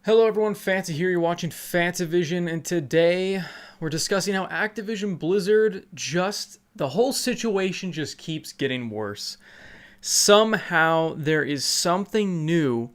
Hello everyone, Fancy here, you're watching FANTAVISION, and today we're discussing how Activision Blizzard the whole situation just keeps getting worse. Somehow there is something new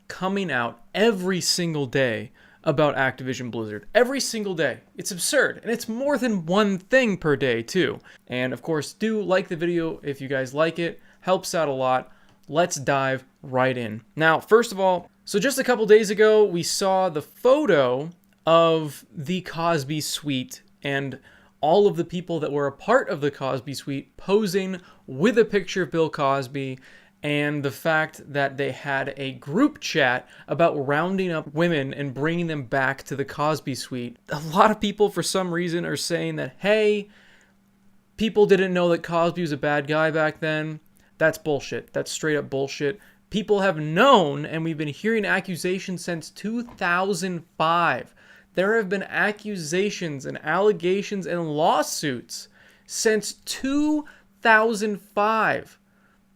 coming out every single day about Activision Blizzard. Every single day. It's absurd, and it's more than one thing per day too. And of course, do like the video if you guys like it, helps out a lot. Let's dive right in. Now, first of all, so just a couple days ago, we saw the photo of the Cosby Suite and all of the people that were a part of the Cosby Suite posing with a picture of Bill Cosby, and the fact that they had a group chat about rounding up women and bringing them back to the Cosby Suite. A lot of people, for some reason, are saying that, hey, people didn't know that Cosby was a bad guy back then. That's bullshit. That's straight up bullshit. People have known, and we've been hearing accusations since 2005. There have been accusations and allegations and lawsuits since 2005.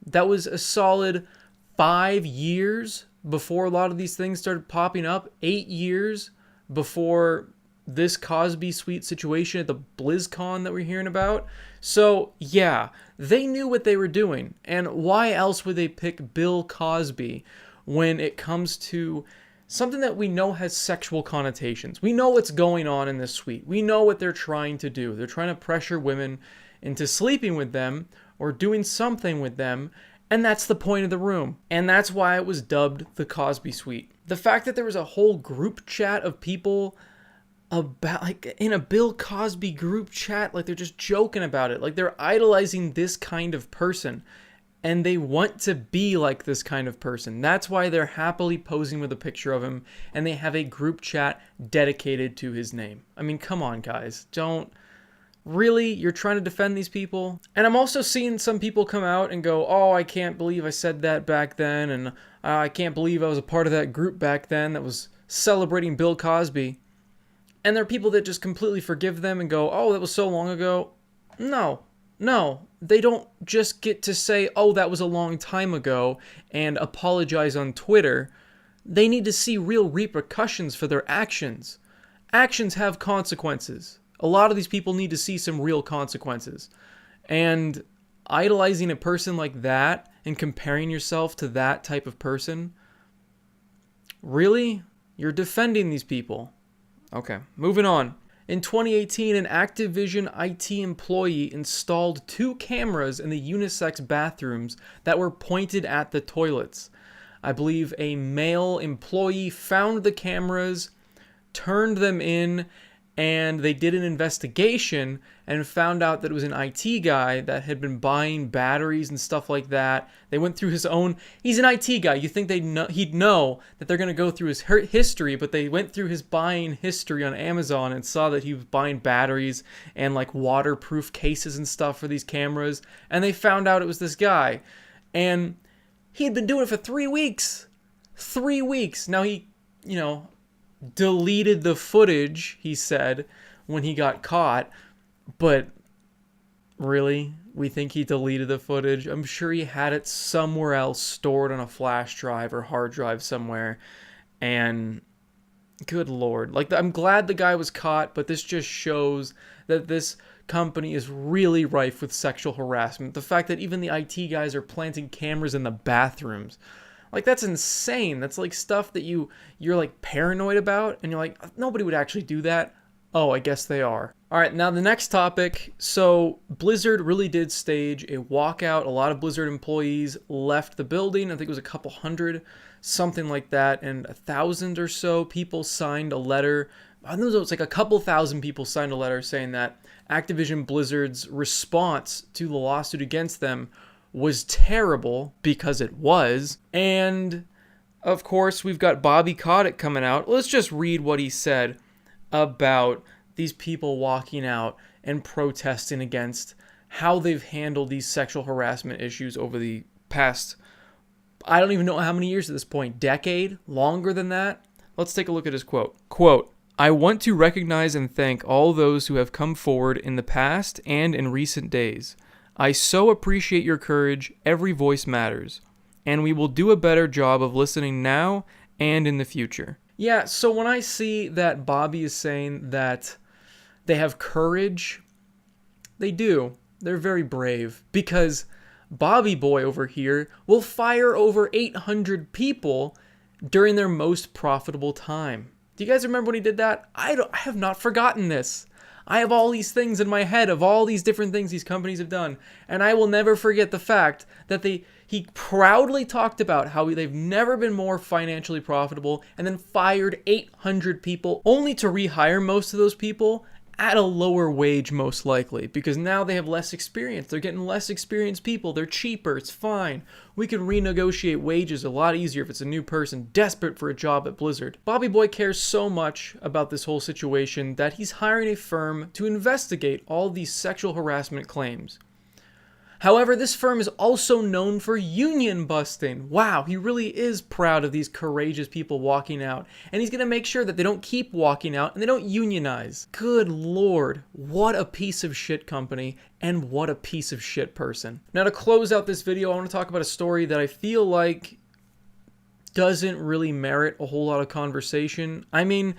That was a solid 5 years before a lot of these things started popping up. 8 years before this Cosby Suite situation at the BlizzCon that we're hearing about. So, yeah, they knew what they were doing. And why else would they pick Bill Cosby when it comes to something that we know has sexual connotations? We know what's going on in this suite. We know what they're trying to do. They're trying to pressure women into sleeping with them or doing something with them. And that's the point of the room. And that's why it was dubbed the Cosby Suite. The fact that there was a whole group chat of people about, like, in a Bill Cosby group chat, like they're just joking about it, like they're idolizing this kind of person and they want to be like this kind of person. That's why they're happily posing with a picture of him, and they have a group chat dedicated to his name. I mean, come on, guys, don't really, you're trying to defend these people? And I'm also seeing some people come out and go, oh, I can't believe I said that back then, and I can't believe I was a part of that group back then that was celebrating Bill Cosby. And there are people that just completely forgive them and go, oh, that was so long ago. No. They don't just get to say, oh, that was a long time ago and apologize on Twitter. They need to see real repercussions for their actions. Actions have consequences. A lot of these people need to see some real consequences. And idolizing a person like that and comparing yourself to that type of person, really? You're defending these people. Okay, moving on. In 2018, an Activision IT employee installed 2 cameras in the unisex bathrooms that were pointed at the toilets. I believe a male employee found the cameras, turned them in, and they did an investigation and found out that it was an IT guy that had been buying batteries and stuff like that. They went through his own... He's an IT guy. You think he'd know that they're going to go through his history, but they went through his buying history on Amazon and saw that he was buying batteries and like waterproof cases and stuff for these cameras, and they found out it was this guy. And he had been doing it for 3 weeks. 3 weeks. Now he, deleted the footage, he said, when he got caught. But really, we think he deleted the footage? I'm sure he had it somewhere else, stored on a flash drive or hard drive somewhere. And good lord, like, I'm glad the guy was caught, but this just shows that this company is really rife with sexual harassment. The fact that even the IT guys are planting cameras in the bathrooms, like, that's insane. That's like stuff that you're like paranoid about, and you're like, nobody would actually do that. Oh, I guess they are. All right, now the next topic. So Blizzard really did stage a walkout. A lot of Blizzard employees left the building. I think it was a couple hundred, something like that, and 1,000 or so people signed a letter. I know it was like a couple thousand people signed a letter saying that Activision Blizzard's response to the lawsuit against them was terrible, because it was. And of course, we've got Bobby Kotick coming out. Let's just read what he said about these people walking out and protesting against how they've handled these sexual harassment issues over the past, I don't even know how many years at this point, decade, longer than that. Let's take a look at his quote. Quote, "I want to recognize and thank all those who have come forward in the past and in recent days. I so appreciate your courage. Every voice matters, and we will do a better job of listening now and in the future. Yeah, so when I see that Bobby is saying that they have courage, they do. They're very brave, because Bobby Boy over here will fire over 800 people during their most profitable time. Do you guys remember when he did that? I have not forgotten this. I have all these things in my head of all these different things these companies have done, and I will never forget the fact that he proudly talked about how they've never been more financially profitable, and then fired 800 people only to rehire most of those people at a lower wage, most likely, because now they have less experience. They're getting less experienced people. They're cheaper. It's fine. We can renegotiate wages a lot easier if it's a new person desperate for a job at Blizzard. Bobby Boy cares so much about this whole situation that he's hiring a firm to investigate all these sexual harassment claims. However, this firm is also known for union busting. Wow, he really is proud of these courageous people walking out. And he's going to make sure that they don't keep walking out and they don't unionize. Good Lord, what a piece of shit company, and what a piece of shit person. Now, to close out this video, I want to talk about a story that I feel like doesn't really merit a whole lot of conversation. I mean,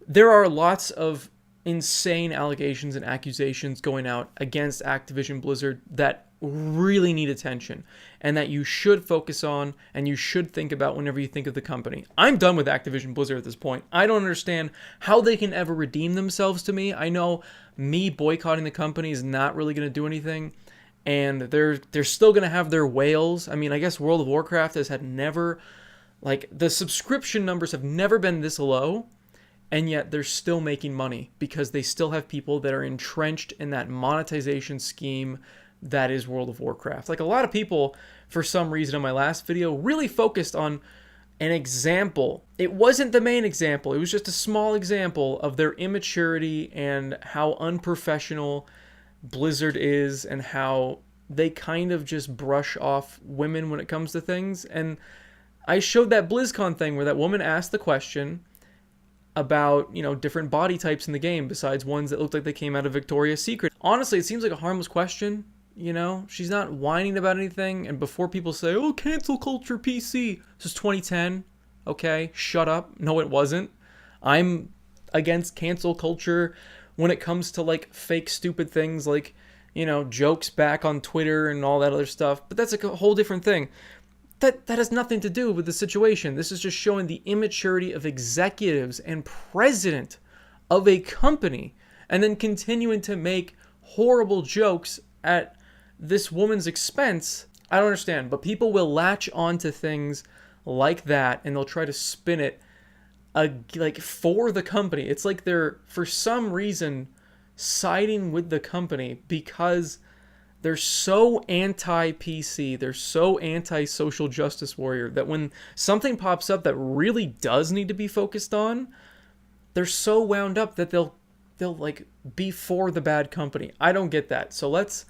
there are lots of insane allegations and accusations going out against Activision Blizzard that really need attention, and that you should focus on and you should think about whenever you think of the company. I'm done with Activision Blizzard at this point. I don't understand how they can ever redeem themselves to me. I know me boycotting the company is not really going to do anything, and they're still going to have their whales. I mean, I guess World of Warcraft has had never, like, the subscription numbers have never been this low, and yet they're still making money because they still have people that are entrenched in that monetization scheme that is World of Warcraft. Like, a lot of people, for some reason in my last video, really focused on an example. It wasn't the main example. It was just a small example of their immaturity and how unprofessional Blizzard is, and how they kind of just brush off women when it comes to things. And I showed that BlizzCon thing where that woman asked the question about, you know, different body types in the game besides ones that looked like they came out of Victoria's Secret. Honestly, it seems like a harmless question. You know, she's not whining about anything. And before people say, oh, cancel culture PC, this is 2010. Okay, shut up. No, it wasn't. I'm against cancel culture when it comes to, like, fake stupid things like, you know, jokes back on Twitter and all that other stuff. But that's like a whole different thing. That has nothing to do with the situation. This is just showing the immaturity of executives and president of a company, and then continuing to make horrible jokes at this woman's expense. I don't understand, but people will latch onto things like that, and they'll try to spin it like for the company. It's like they're, for some reason, siding with the company because they're so anti-PC, they're so anti-social justice warrior, that when something pops up that really does need to be focused on, they're so wound up that they'll like be for the bad company. I don't get that. So let's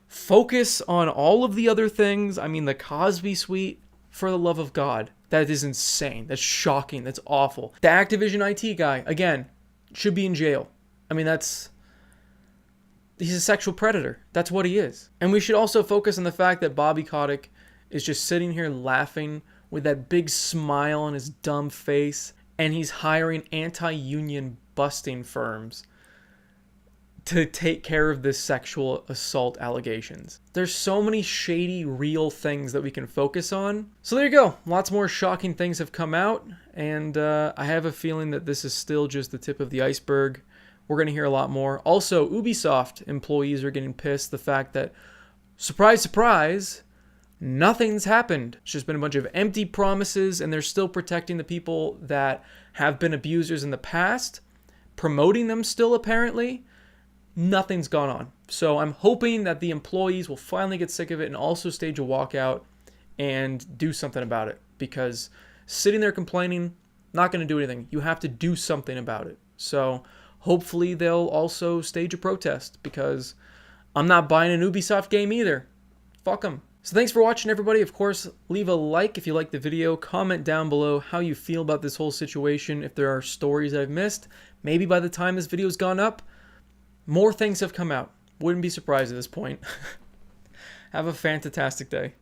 focus on all of the other things. I mean, the Cosby Suite, for the love of God, that is insane. That's shocking. That's awful. The Activision IT guy, again, should be in jail. I mean, he's a sexual predator. That's what he is. And we should also focus on the fact that Bobby Kotick is just sitting here laughing with that big smile on his dumb face, and he's hiring anti-union busting firms to take care of this sexual assault allegations. There's so many shady, real things that we can focus on. So there you go. Lots more shocking things have come out, and I have a feeling that this is still just the tip of the iceberg. We're going to hear a lot more. Also, Ubisoft employees are getting pissed. The fact that, surprise, surprise, nothing's happened. It's just been a bunch of empty promises, and they're still protecting the people that have been abusers in the past, promoting them still, apparently. Nothing's gone on. So I'm hoping that the employees will finally get sick of it and also stage a walkout and do something about it. Because sitting there complaining, not going to do anything. You have to do something about it. So hopefully they'll also stage a protest, because I'm not buying an Ubisoft game either. Fuck them. So thanks for watching, everybody. Of course, leave a like if you liked the video. Comment down below how you feel about this whole situation. If there are stories that I've missed, maybe by the time this video's gone up, more things have come out. Wouldn't be surprised at this point. Have a fantastic day.